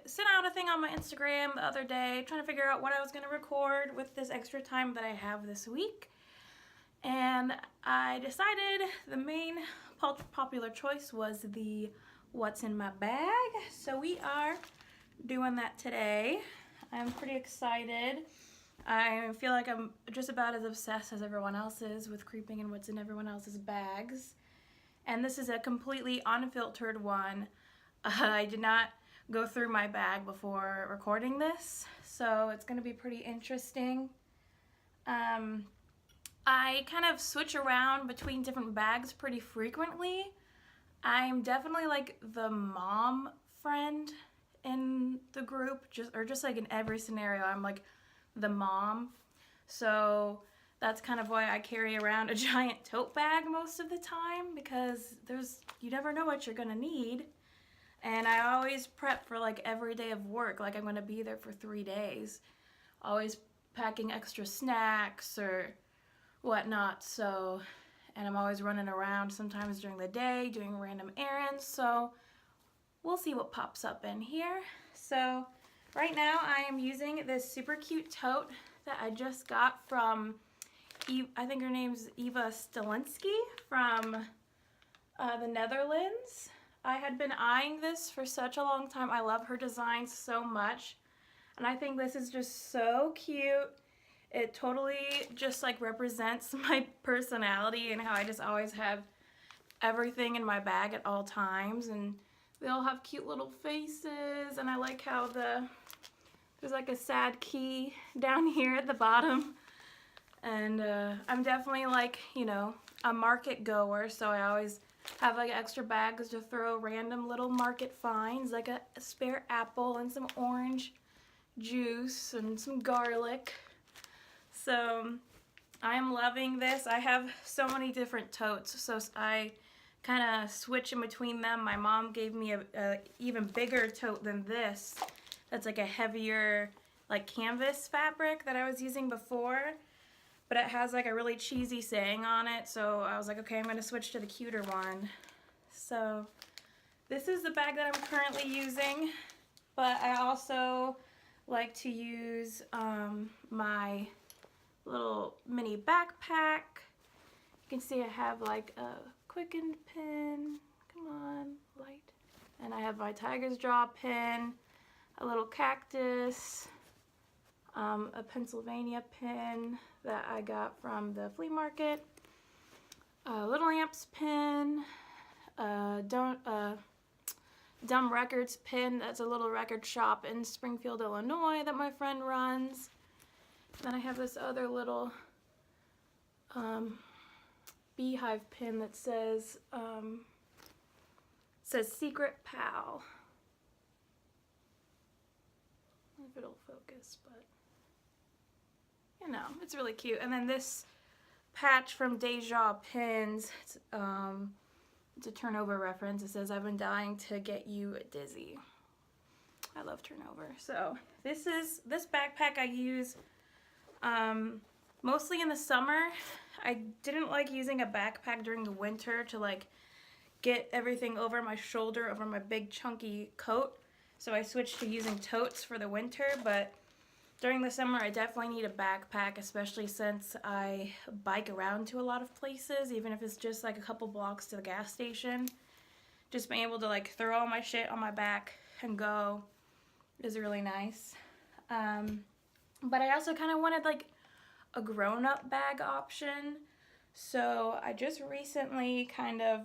sent out a thing on my Instagram the other day trying to figure out what I was going to record with this extra time that I have this week. And I decided the main popular choice was the what's in my bag. So we are doing that today. I'm pretty excited. I feel like I'm just about as obsessed as everyone else is with creeping in what's in everyone else's bags. And this is a completely unfiltered one. I did not go through my bag before recording this, so it's going to be pretty interesting. I kind of switch around between different bags pretty frequently. I'm definitely like the mom friend in the group, just like in every scenario, I'm like the mom. So that's kind of why I carry around a giant tote bag most of the time, because you never know what you're gonna need. And I always prep for like every day of work, like I'm gonna be there for 3 days. Always packing extra snacks or whatnot, and I'm always running around sometimes during the day doing random errands, so we'll see what pops up in here. So right now I am using this super cute tote that I just got from, I think her name's Eva Stalinsky from the Netherlands. I had been eyeing this for such a long time. I love her design so much, and I think this is just so cute. It totally just like represents my personality and how I just always have everything in my bag at all times, and they all have cute little faces, and I like how there's like a sad key down here at the bottom. And I'm definitely like, you know, a market goer, so I always have like extra bags to throw random little market finds, like a spare apple and some orange juice and some garlic. So I'm loving this. I have so many different totes, so I kind of switch in between them. My mom gave me a even bigger tote than this. That's like a heavier like canvas fabric that I was using before, but it has like a really cheesy saying on it, so I was like, okay, I'm gonna switch to the cuter one. So this is the bag that I'm currently using, but I also like to use my little mini backpack. You can see I have like a quickened pin, come on, light, and I have my tiger's jaw pin, a little cactus, a Pennsylvania pin that I got from the flea market, a Little Amps pin, a Dumb Records pin. That's a little record shop in Springfield, Illinois that my friend runs. Then I have this other little beehive pin that says Secret Pal. I don't know if it'll focus, but you know, it's really cute. And then this patch from Deja Pins, it's a turnover reference. It says, I've been dying to get you dizzy. I love turnover. So this backpack I use mostly in the summer. I didn't like using a backpack during the winter to like get everything over my shoulder, over my big chunky coat. So I switched to using totes for the winter, but during the summer I definitely need a backpack, especially since I bike around to a lot of places, even if it's just like a couple blocks to the gas station. Just being able to like throw all my shit on my back and go is really nice. But I also kind of wanted like a grown-up bag option, so I just recently, kind of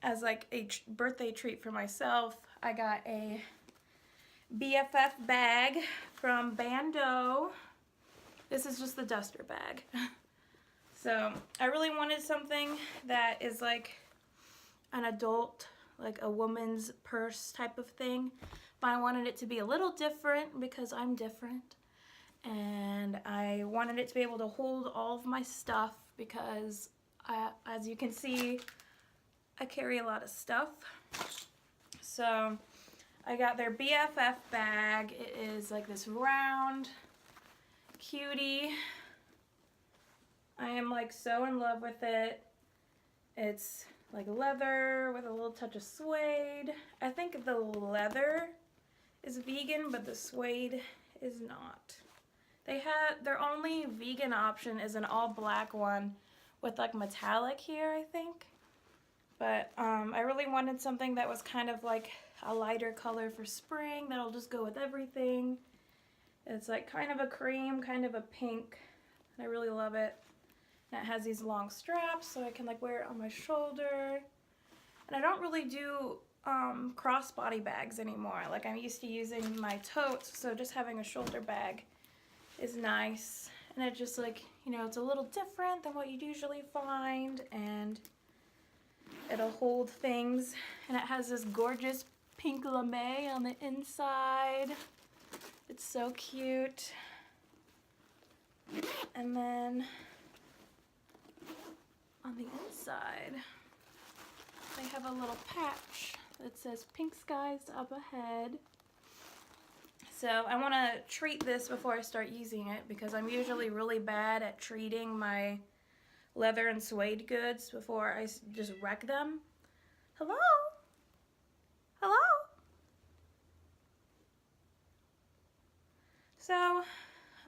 as like a birthday treat for myself, I got a BFF bag from Bando. This is just the duster bag. So I really wanted something that is like an adult, like a woman's purse type of thing, but I wanted it to be a little different because I'm different. And I wanted it to be able to hold all of my stuff because, as you can see, I carry a lot of stuff. So I got their BFF bag. It is like this round cutie. I am like so in love with it. It's like leather with a little touch of suede. I think the leather is vegan, but the suede is not. Their only vegan option is an all black one with like metallic here, I think. But I really wanted something that was kind of like a lighter color for spring that'll just go with everything. It's like kind of a cream, kind of a pink. I really love it. And it has these long straps so I can like wear it on my shoulder. And I don't really do crossbody bags anymore. Like I'm used to using my totes, so just having a shoulder bag is nice. And it just like, you know, it's a little different than what you'd usually find, and it'll hold things. And it has this gorgeous pink lame on the inside. It's so cute. And then on the inside, they have a little patch that says pink skies up ahead. So I want to treat this before I start using it because I'm usually really bad at treating my leather and suede goods before I just wreck them. Hello? Hello? So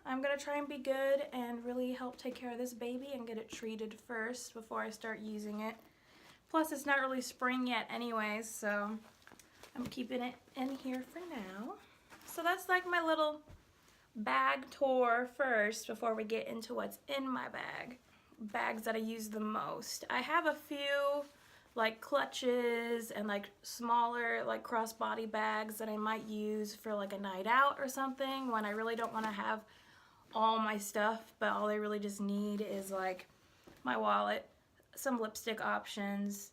I'm going to try and be good and really help take care of this baby and get it treated first before I start using it. Plus it's not really spring yet anyways, so I'm keeping it in here for now. So that's like my little bag tour first before we get into what's in my bag. Bags that I use the most. I have a few like clutches and like smaller like crossbody bags that I might use for like a night out or something when I really don't want to have all my stuff, but all I really just need is like my wallet, some lipstick options,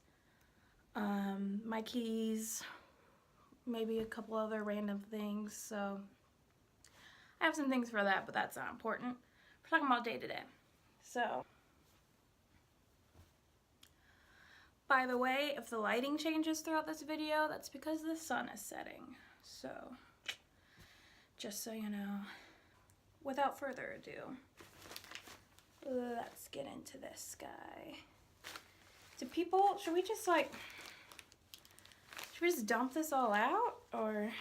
my keys, maybe a couple other random things. So I have some things for that, but that's not important. We're talking about day to day. So by the way, if the lighting changes throughout this video, that's because the sun is setting. So just so you know, without further ado, let's get into this guy. Should we just dump this all out? Or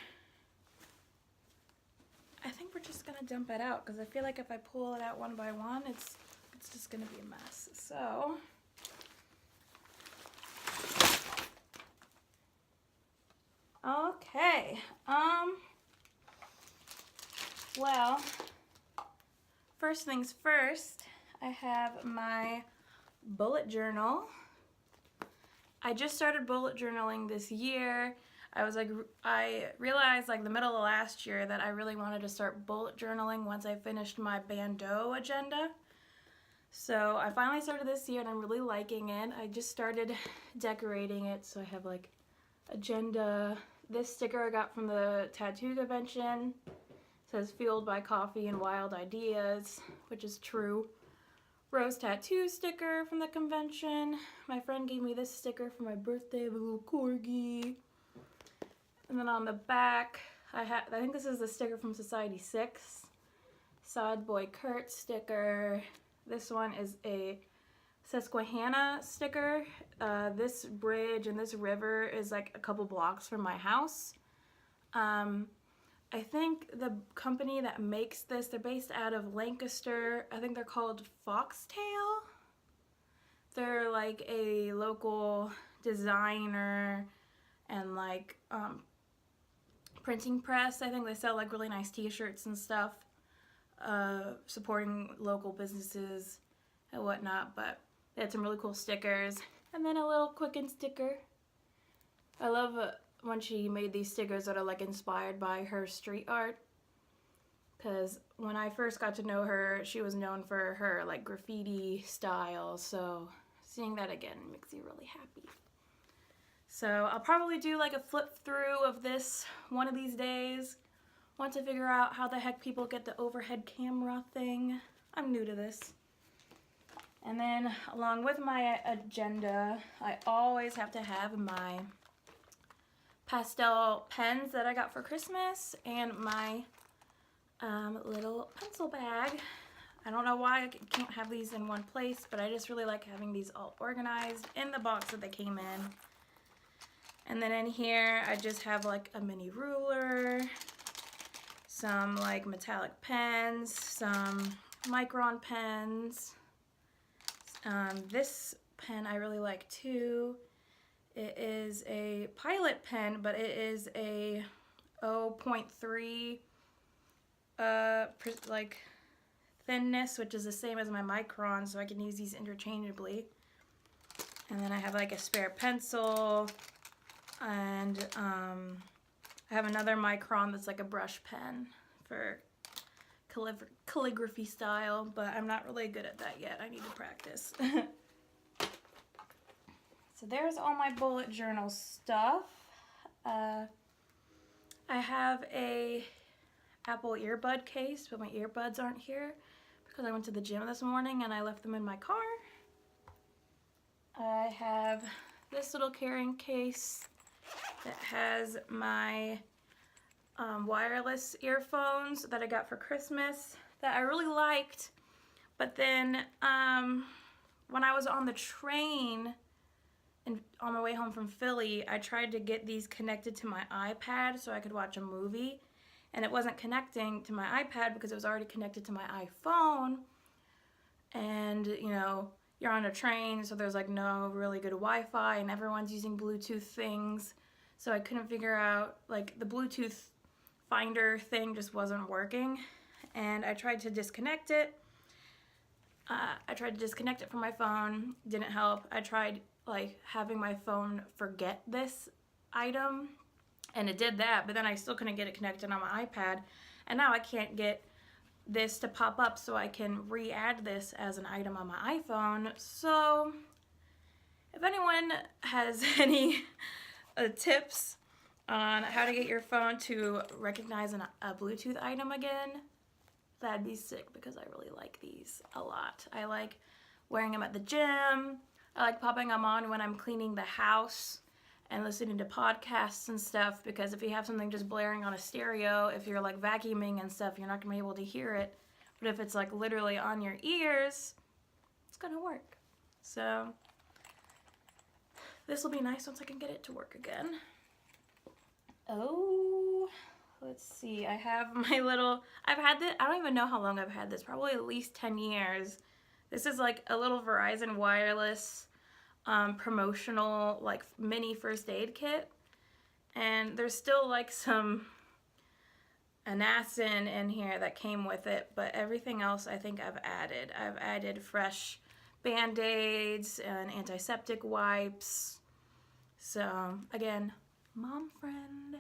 I think we're just gonna dump it out because I feel like if I pull it out one by one, it's just gonna be a mess. So okay, well, first things first, I have my bullet journal. I just started bullet journaling this year. I realized like the middle of last year that I really wanted to start bullet journaling once I finished my Bandeau agenda. So I finally started this year and I'm really liking it. I just started decorating it, so I have like agenda. This sticker I got from the tattoo convention. It says fueled by coffee and wild ideas, which is true. Rose tattoo sticker from the convention. My friend gave me this sticker for my birthday of a little corgi. And then on the back, I think this is the sticker from Society 6. Sad Boy Kurt sticker. This one is a Susquehanna sticker. This bridge and this river is like a couple blocks from my house. I think the company that makes this, they're based out of Lancaster. I think they're called Foxtail. They're like a local designer and like printing press. I think they sell like really nice t-shirts and stuff, supporting local businesses and whatnot. But they had some really cool stickers. And then a little Quicken sticker. I love when she made these stickers that are like inspired by her street art, because when I first got to know her, she was known for her like graffiti style, so seeing that again makes me really happy. So I'll probably do like a flip through of this one of these days once I figure out how the heck people get the overhead camera thing. I'm new to this. And then along with my agenda, I always have to have my pastel pens that I got for Christmas and my little pencil bag. I don't know why I can't have these in one place, but I just really like having these all organized in the box that they came in. And then in here I just have like a mini ruler, some like metallic pens, some micron pens. This pen I really like too. It is a Pilot pen, but it is a 0.3 like thinness, which is the same as my micron, so I can use these interchangeably. And then I have like a spare pencil, and I have another micron that's like a brush pen for calligraphy style, but I'm not really good at that yet. I need to practice. So there's all my bullet journal stuff. I have a Apple earbud case, but my earbuds aren't here because I went to the gym this morning and I left them in my car. I have this little carrying case that has my wireless earphones that I got for Christmas that I really liked, but then when I was on the train and on my way home from Philly, I tried to get these connected to my iPad so I could watch a movie, and it wasn't connecting to my iPad because it was already connected to my iPhone. And you know, you're on a train, so there's like no really good Wi-Fi and everyone's using Bluetooth things, so I couldn't figure out, like, the Bluetooth finder thing just wasn't working, and I tried to disconnect it. From my phone, didn't help. I tried like having my phone forget this item, and it did that, but then I still couldn't get it connected on my iPad, and now I can't get this to pop up so I can re-add this as an item on my iPhone. So if anyone has any tips on how to get your phone to recognize a Bluetooth item again, that'd be sick, because I really like these a lot. I like wearing them at the gym. I like popping them on when I'm cleaning the house and listening to podcasts and stuff, because if you have something just blaring on a stereo, if you're like vacuuming and stuff, you're not gonna be able to hear it. But if it's like literally on your ears, it's gonna work. So this will be nice once I can get it to work again. Oh, let's see. I have my little, I've had this, I don't even know how long I've had this, probably at least 10 years. This is like a little Verizon wireless promotional like mini first aid kit, and there's still like some anacin in here that came with it, but everything else I think I've added fresh band-aids and antiseptic wipes. So again, mom friend,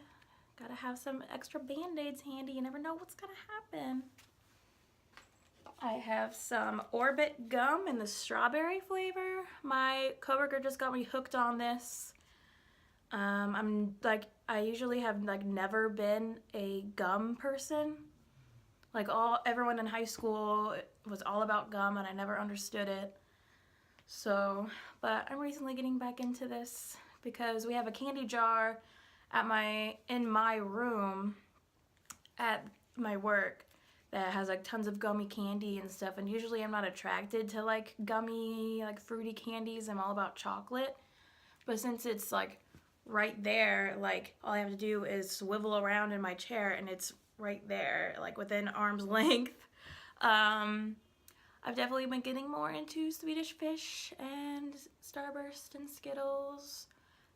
gotta have some extra band-aids handy. You never know what's gonna happen. I have some Orbit gum in the strawberry flavor. My coworker just got me hooked on this. I'm like, I usually have like never been a gum person. Like everyone in high school was all about gum and I never understood it. So, but I'm recently getting back into this because we have a candy jar in my room at my work that has like tons of gummy candy and stuff, and usually I'm not attracted to like gummy, like fruity candies. I'm all about chocolate, but since it's like right there, like all I have to do is swivel around in my chair and it's right there, like within arm's length. I've definitely been getting more into Swedish Fish and Starburst and Skittles,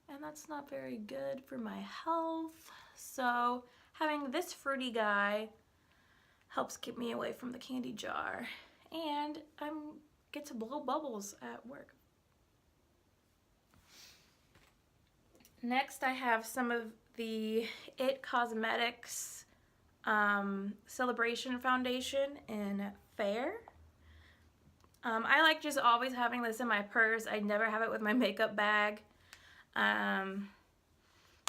and that's not very good for my health. So having this fruity guy helps keep me away from the candy jar, and I get to blow bubbles at work. Next, I have some of the IT Cosmetics Celebration Foundation in Fair. I like just always having this in my purse. I never have it with my makeup bag.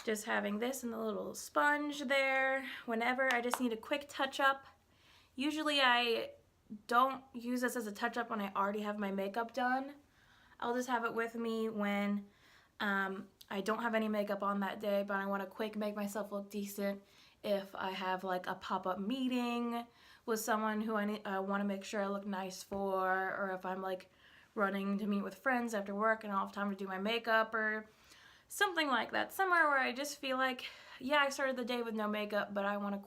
Just having this and the little sponge there. Whenever I just need a quick touch-up. Usually I don't use this as a touch-up when I already have my makeup done. I'll just have it with me when I don't have any makeup on that day, but I want to quick make myself look decent if I have like a pop-up meeting with someone who I want to make sure I look nice for, or if I'm like running to meet with friends after work and I don't have time to do my makeup or something like that. Somewhere where I just feel like, yeah, I started the day with no makeup, but I want a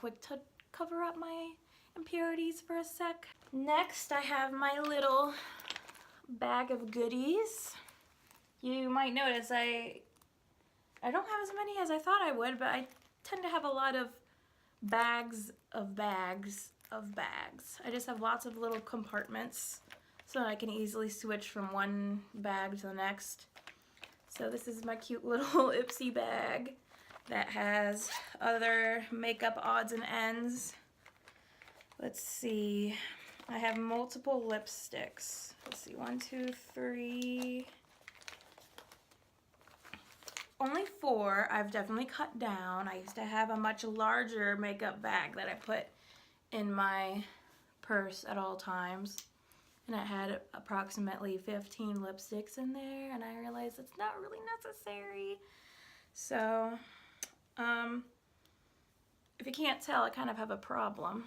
cover up my impurities for a sec. Next, I have my little bag of goodies. You might notice I don't have as many as I thought I would, but I tend to have a lot of bags of bags of bags. I just have lots of little compartments so I can easily switch from one bag to the next. So this is my cute little Ipsy bag that has other makeup odds and ends. Let's see. I have multiple lipsticks. Let's see, 1, 2, 3. Only 4 I've definitely cut down. I used to have a much larger makeup bag that I put in my purse at all times. And it had approximately 15 lipsticks in there, and I realized it's not really necessary. So, if you can't tell, I kind of have a problem.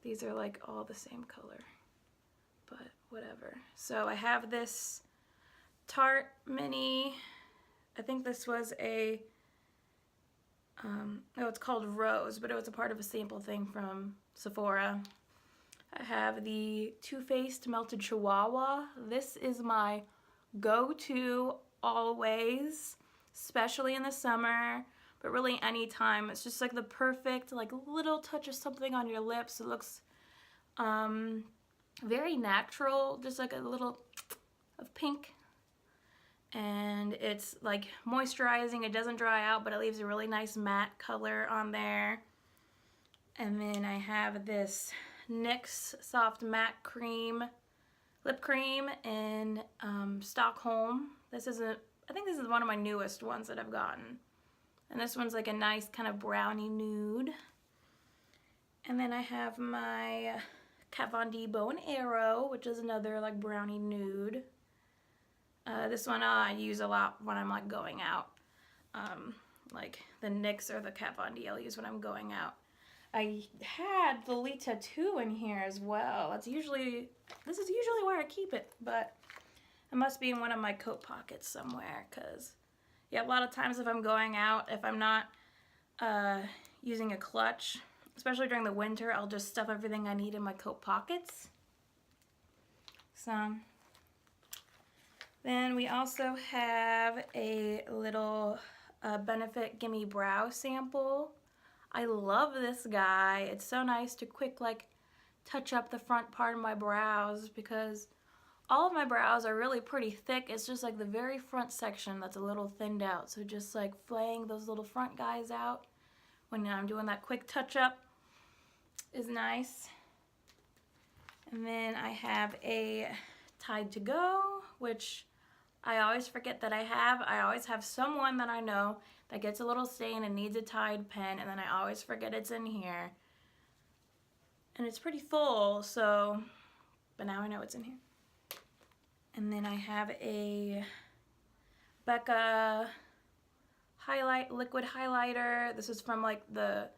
These are like all the same color, but whatever. So I have this Tarte Mini. I think this was a, it's called Rose, but it was a part of a sample thing from Sephora. I have the Too Faced Melted Chihuahua. This is my go-to always, especially in the summer, but really anytime. It's just like the perfect like little touch of something on your lips. It looks very natural, just like a little of pink. And it's like moisturizing. It doesn't dry out, but it leaves a really nice matte color on there. And then I have this NYX Soft Matte Cream Lip Cream in Stockholm. This is I think this is one of my newest ones that I've gotten. And this one's like a nice kind of brownie nude. And then I have my Kat Von D Bow and Arrow, which is another like brownie nude. This one I use a lot when I'm like going out. Like the NYX or the Kat Von D I'll use when I'm going out. I had the Lita 2 in here as well. This is usually where I keep it, but it must be in one of my coat pockets somewhere, because yeah, a lot of times if I'm going out, if I'm not using a clutch, especially during the winter, I'll just stuff everything I need in my coat pockets. So then we also have a little Benefit Gimme Brow sample. I love this guy. It's so nice to quick like touch up the front part of my brows, because all of my brows are really pretty thick. It's just like the very front section that's a little thinned out. So just like flaying those little front guys out when I'm doing that quick touch up is nice. And then I have a Tide to Go, which I always forget that I have. I always have someone that I know that gets a little stain and needs a Tide pen, and then I always forget it's in here. And it's pretty full, so, but now I know it's in here. And then I have a Becca liquid highlighter. This is from like the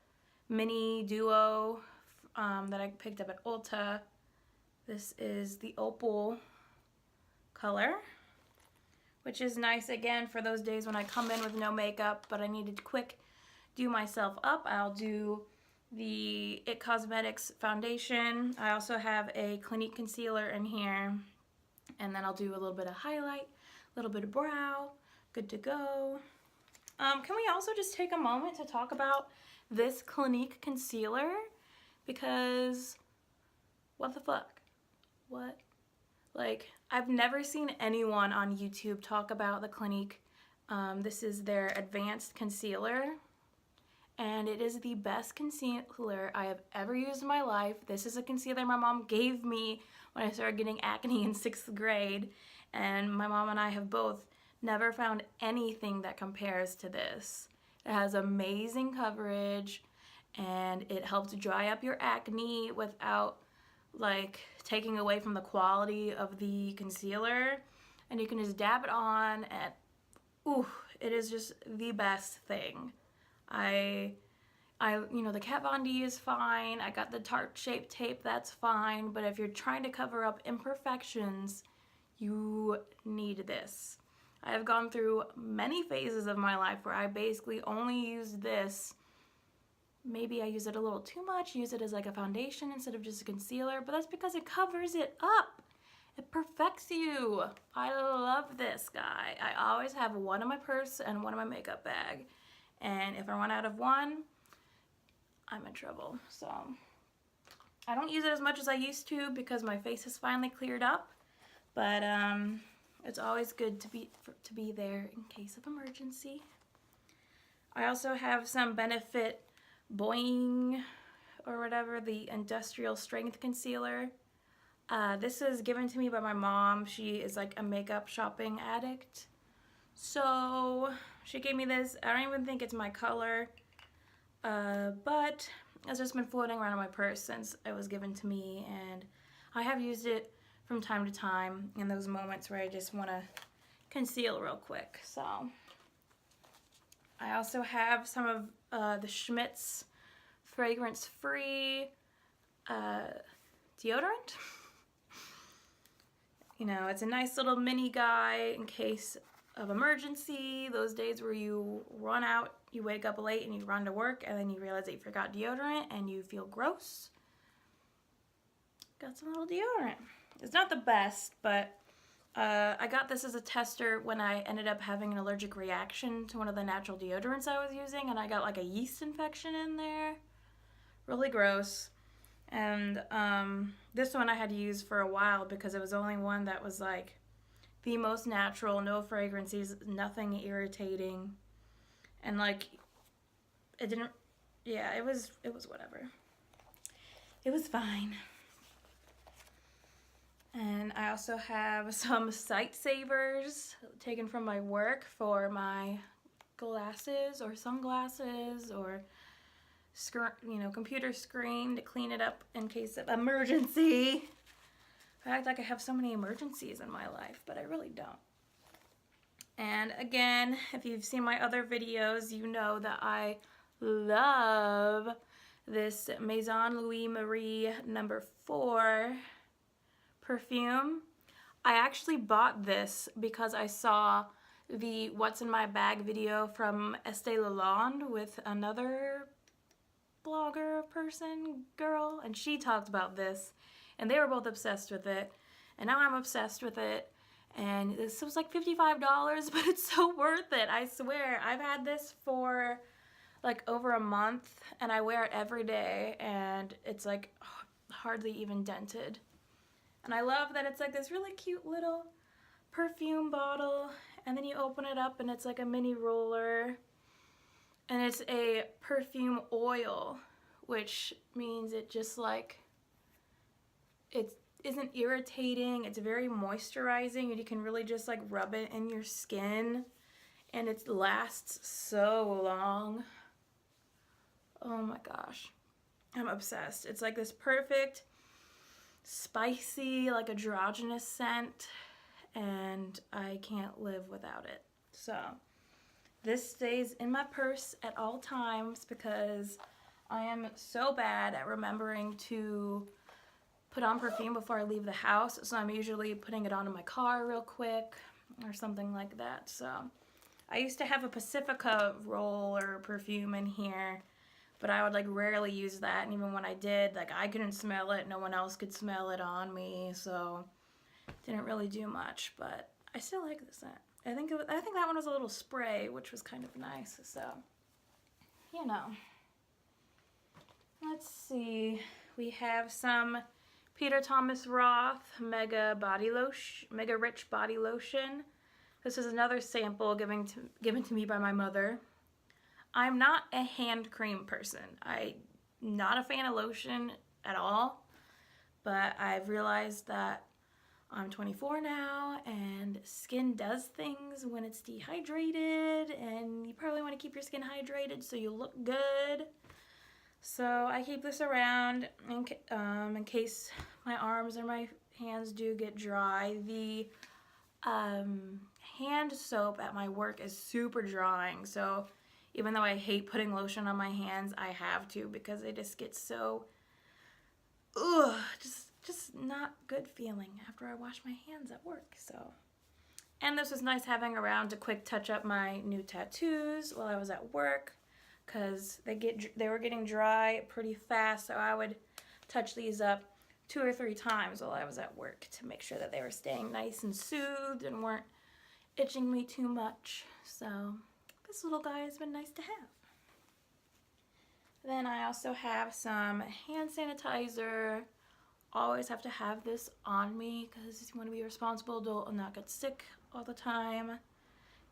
mini duo that I picked up at Ulta. This is the Opal color, which is nice again for those days when I come in with no makeup, but I need to quick do myself up. I'll do the IT Cosmetics foundation. I also have a Clinique concealer in here, and then I'll do a little bit of highlight, a little bit of brow, good to go. Can we also just take a moment to talk about this Clinique concealer? Because what the fuck? What? Like, I've never seen anyone on YouTube talk about the Clinique. This is their advanced concealer, and it is the best concealer I have ever used in my life. This is a concealer my mom gave me when I started getting acne in 6th grade, and my mom and I have both never found anything that compares to this. It has amazing coverage, and it helps dry up your acne without like taking away from the quality of the concealer, and you can just dab it on, and ooh, it is just the best thing. You know, the Kat Von D is fine. I got the Tarte Shape Tape, that's fine, but if you're trying to cover up imperfections, you need this. I have gone through many phases of my life where I basically only used this maybe I use it a little too much, use it as like a foundation instead of just a concealer, but that's because it covers it up. It perfects you. I love this guy. I always have one in my purse and one in my makeup bag. And if I run out of one, I'm in trouble. So I don't use it as much as I used to because my face has finally cleared up. But it's always good to be there in case of emergency. I also have some Benefit Boing or whatever, the industrial strength concealer. This is given to me by my mom. She is like a makeup shopping addict. So she gave me this. I don't even think it's my color, but it's just been floating around in my purse since it was given to me, and I have used it from time to time in those moments where I just want to conceal real quick. So I also have some of the Schmidts fragrance-free deodorant. You know, it's a nice little mini guy in case of emergency, those days where you run out, you wake up late and you run to work and then you realize that you forgot deodorant and you feel gross. Got some little deodorant. It's not the best, but I got this as a tester when I ended up having an allergic reaction to one of the natural deodorants I was using, and I got like a yeast infection in there. Really gross. And this one I had to use for a while because it was the only one that was like the most natural, no fragrances, nothing irritating. And like it didn't, yeah, it was whatever. It was fine. And I also have some sight savers taken from my work for my glasses or sunglasses or computer screen to clean it up in case of emergency. I act like I have so many emergencies in my life, but I really don't. And again, if you've seen my other videos, you know that I love this Maison Louis Marie No. 4 perfume. I actually bought this because I saw the What's in My Bag video from Estee Lalonde with another blogger girl, and she talked about this, and they were both obsessed with it, and now I'm obsessed with it, and this was like $55, but it's so worth it, I swear. I've had this for like over a month, and I wear it every day, and it's like hardly even dented. And I love that it's like this really cute little perfume bottle, and then you open it up and it's like a mini roller, and it's a perfume oil, which means it just like, it isn't irritating, it's very moisturizing, and you can really just like rub it in your skin, and it lasts so long. Oh my gosh, I'm obsessed. It's like this perfect, spicy, like androgynous scent, and I can't live without it. So this stays in my purse at all times because I am so bad at remembering to put on perfume before I leave the house, so I'm usually putting it on in my car real quick or something like that. So I used to have a Pacifica roll or perfume in here, but I would like rarely use that, and even when I did, like I couldn't smell it, no one else could smell it on me, so didn't really do much. But I still like the scent. I think that one was a little spray, which was kind of nice. So, you know. Let's see. We have some Peter Thomas Roth Mega Rich Body Lotion. This is another sample given to me by my mother. I'm not a hand cream person. I'm not a fan of lotion at all, but I've realized that I'm 24 now, and skin does things when it's dehydrated, and you probably want to keep your skin hydrated so you look good. So I keep this around in case my arms or my hands do get dry. The hand soap at my work is super drying, so even though I hate putting lotion on my hands, I have to because it just gets so, just not good feeling after I wash my hands at work. So, and this was nice having around to quick touch up my new tattoos while I was at work, because they were getting dry pretty fast, so I would touch these up 2 or 3 times while I was at work to make sure that they were staying nice and soothed and weren't itching me too much. So this little guy has been nice to have. Then I also have some hand sanitizer. Always have to have this on me because you want to be a responsible adult and not get sick all the time.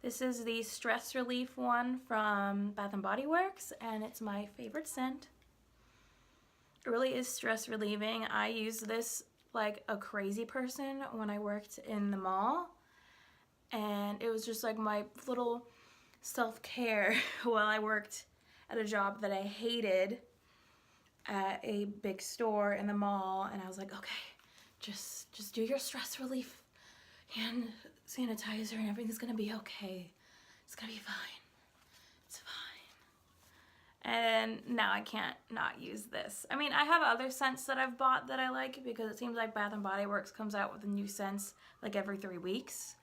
This is the Stress Relief one from Bath & Body Works, and it's my favorite scent. It really is stress relieving. I used this like a crazy person when I worked in the mall, and it was just like my little self-care while I worked at a job that I hated at a big store in the mall. And I was like, okay, just do your stress relief hand sanitizer and everything's gonna be okay. It's gonna be fine. It's fine. And now I can't not use this. I mean, I have other scents that I've bought that I like because it seems like Bath & Body Works comes out with new scents like every 3 weeks.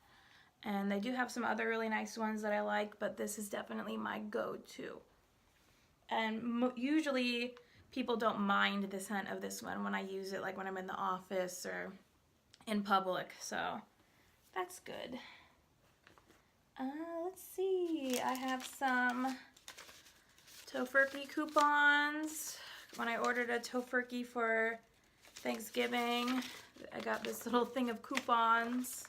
And they do have some other really nice ones that I like, but this is definitely my go-to. And usually people don't mind the scent of this one when I use it, like when I'm in the office or in public, so that's good. Let's see, I have some Tofurky coupons. When I ordered a Tofurky for Thanksgiving, I got this little thing of coupons.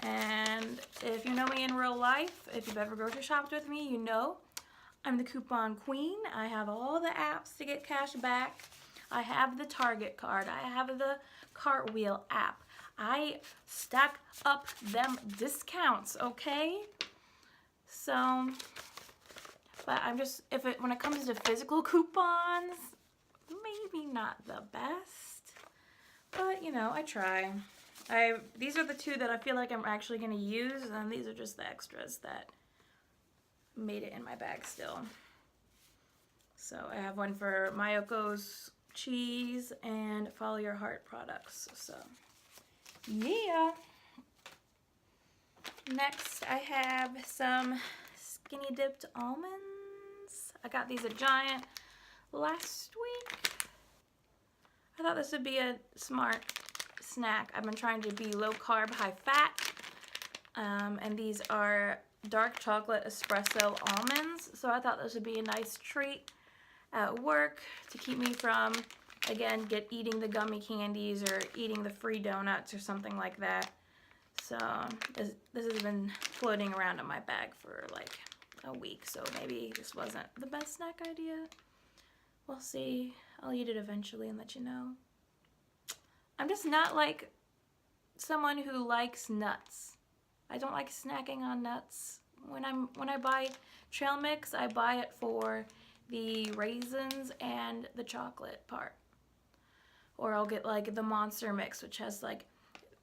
And if you know me in real life, if you've ever grocery shopped with me, you know I'm the coupon queen. I have all the apps to get cash back. I have the Target card. I have the Cartwheel app. I stack up them discounts, okay? So, but I'm just, when it comes to physical coupons, maybe not the best, but you know, I try. These are the 2 that I feel like I'm actually gonna use, and these are just the extras that made it in my bag still. So I have one for Mayoko's cheese and Follow Your Heart products. So yeah. Next I have some skinny dipped almonds. I got these at Giant last week. I thought this would be a smart snack. I've been trying to be low carb, high fat. And these are dark chocolate espresso almonds, so I thought this would be a nice treat at work to keep me from, again, eating the gummy candies or eating the free donuts or something like that. So this has been floating around in my bag for like a week, so maybe this wasn't the best snack idea. We'll see. I'll eat it eventually and let you know. I'm just not like someone who likes nuts. I don't like snacking on nuts. When I buy trail mix, I buy it for the raisins and the chocolate part. Or I'll get like the monster mix, which has like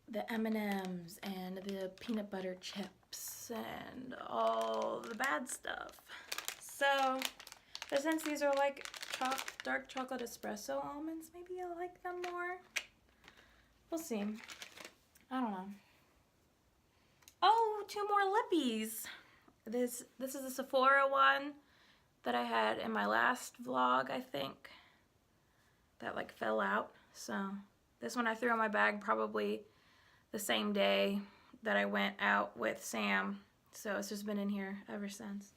the M&Ms and the peanut butter chips and all the bad stuff. So, but since these are like dark chocolate espresso almonds, maybe I'll like them more. We'll see. I don't know. Oh, 2 more lippies. This is a Sephora one that I had in my last vlog, I think, that like fell out. So this one I threw in my bag probably the same day that I went out with Sam. So it's just been in here ever since.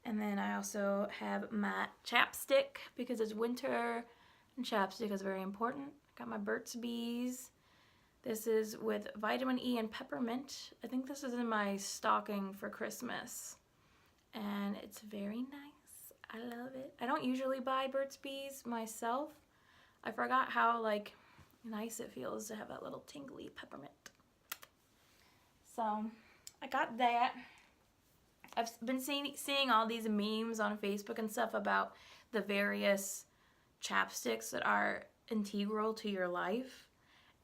And then I also have my chapstick because it's winter and chapstick is very important. Got my Burt's Bees. This is with vitamin E and peppermint. I think this is in my stocking for Christmas. And it's very nice. I love it. I don't usually buy Burt's Bees myself. I forgot how like nice it feels to have that little tingly peppermint. So I got that. I've been seeing all these memes on Facebook and stuff about the various chapsticks that are integral to your life.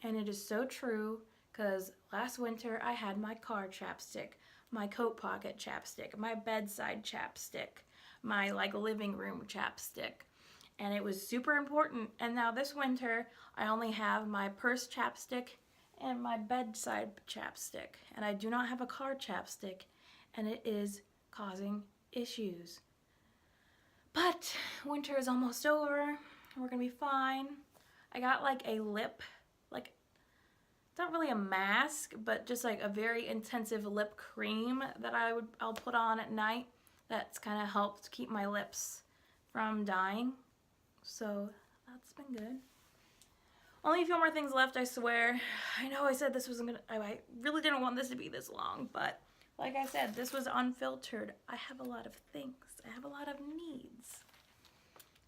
And it is so true, because last winter I had my car chapstick, my coat pocket chapstick, my bedside chapstick, my like living room chapstick. And it was super important. And now this winter I only have my purse chapstick and my bedside chapstick. And I do not have a car chapstick, and it is causing issues. But winter is almost over. We're gonna be fine. I got like a lip, like, it's not really a mask, but just like a very intensive lip cream that I'll put on at night. That's kind of helped keep my lips from dying. So that's been good. Only a few more things left, I swear. I know I said this wasn't gonna, I really didn't want this to be this long, but like I said, this was unfiltered. I have a lot of things. I have a lot of needs.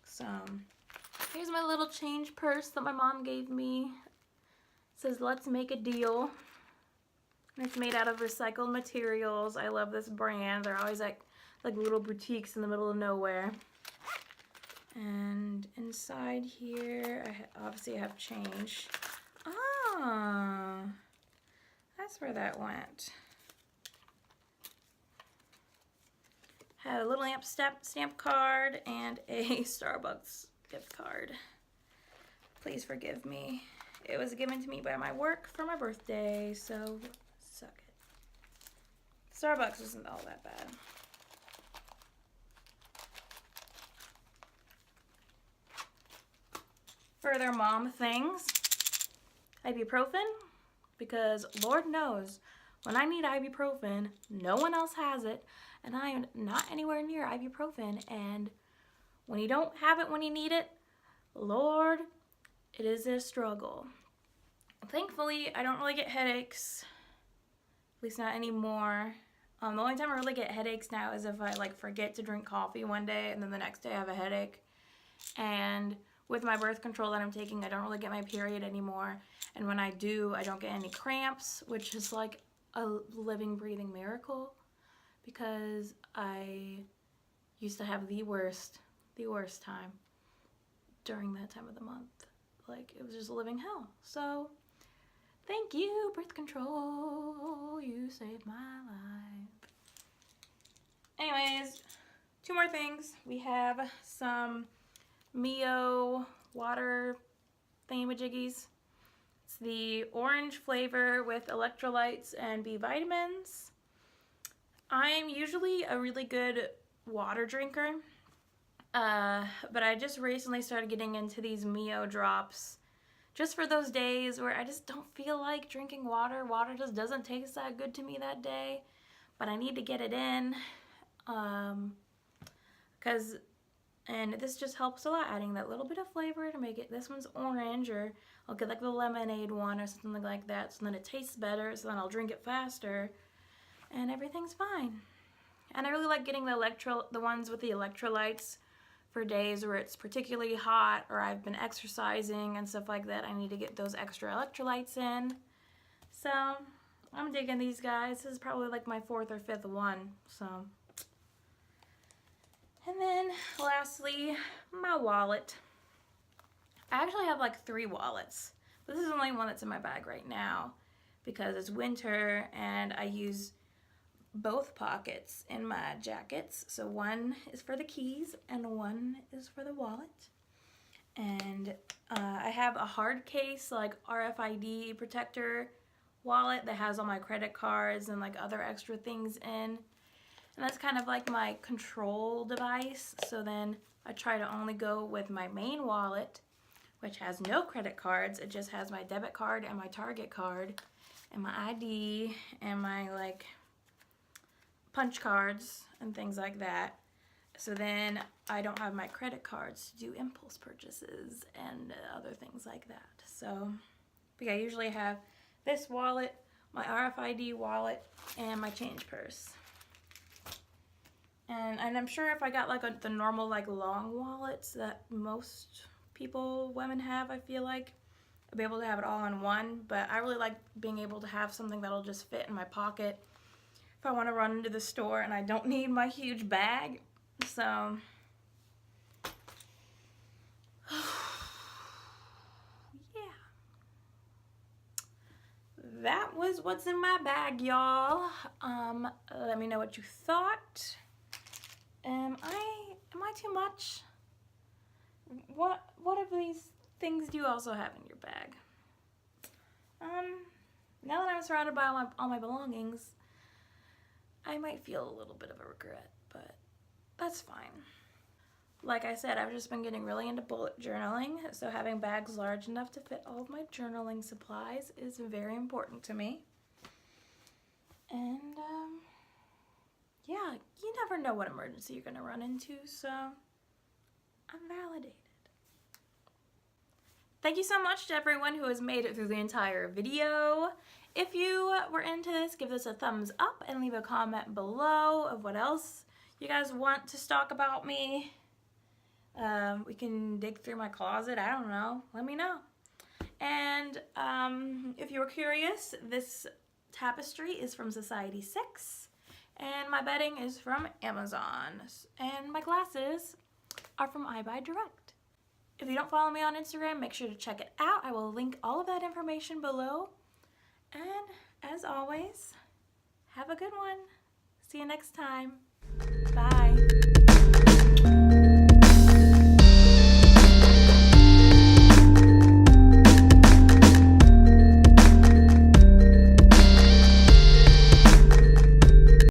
So here's my little change purse that my mom gave me. It says, "Let's make a deal." And it's made out of recycled materials. I love this brand. They're always like little boutiques in the middle of nowhere. And inside here, obviously I have change. Ah, that's where that went. Had a little stamp card and a Starbucks gift card. Please forgive me. It was given to me by my work for my birthday, so suck it. Starbucks isn't all that bad. Further mom things. Ibuprofen, because Lord knows when I need ibuprofen, no one else has it, and I am not anywhere near ibuprofen, and when you don't have it when you need it, Lord, it is a struggle. Thankfully, I don't really get headaches, at least not anymore. The only time I really get headaches now is if I like forget to drink coffee one day and then the next day I have a headache. And with my birth control that I'm taking, I don't really get my period anymore. And when I do, I don't get any cramps, which is like a living, breathing miracle, because I used to have the worst time during that time of the month. Like, it was just a living hell. So thank you, birth control. You saved my life. Anyways, two more things. We have some Mio Water thingamajiggies. It's the orange flavor with electrolytes and B vitamins. I'm usually a really good water drinker, but I just recently started getting into these Mio drops just for those days where I just don't feel like drinking water. Water just doesn't taste that good to me that day, but I need to get it in, and this just helps a lot, adding that little bit of flavor to make it, this one's orange, or I'll get like the lemonade one or something like that, so then it tastes better, so then I'll drink it faster, and everything's fine. And I really like getting the ones with the electrolytes for days where it's particularly hot, or I've been exercising and stuff like that. I need to get those extra electrolytes in. So I'm digging these guys. This is probably like my 4th or 5th one, so. And then lastly, my wallet. I actually have like 3 wallets. This is the only one that's in my bag right now because it's winter and I use both pockets in my jackets. So one is for the keys and one is for the wallet. And I have a hard case, like RFID protector wallet that has all my credit cards and like other extra things in. And that's kind of like my control device. So then I try to only go with my main wallet, which has no credit cards. It just has my debit card and my Target card and my ID and my like punch cards and things like that. So then I don't have my credit cards to do impulse purchases and other things like that. So, but yeah, I usually have this wallet, my RFID wallet, and my change purse. And I'm sure if I got like the normal like long wallets that most women have, I feel like I'll be able to have it all in one. But I really like being able to have something that'll just fit in my pocket if I want to run into the store and I don't need my huge bag. So yeah, that was what's in my bag, y'all. Let me know what you thought. Am I too much? What of these things do you also have in your bag? Now that I'm surrounded by all my belongings, I might feel a little bit of a regret, but that's fine. Like I said, I've just been getting really into bullet journaling, so having bags large enough to fit all of my journaling supplies is very important to me. And, yeah, you never know what emergency you're going to run into, so I'm validated. Thank you so much to everyone who has made it through the entire video. If you were into this, give this a thumbs up and leave a comment below of what else you guys want to talk about me. We can dig through my closet, I don't know, let me know. And if you were curious, this tapestry is from Society 6, and my bedding is from Amazon, and my glasses are from iBuyDirect. If you don't follow me on Instagram, make sure to check it out. I will link all of that information below. And as always, have a good one. See you next time. Bye.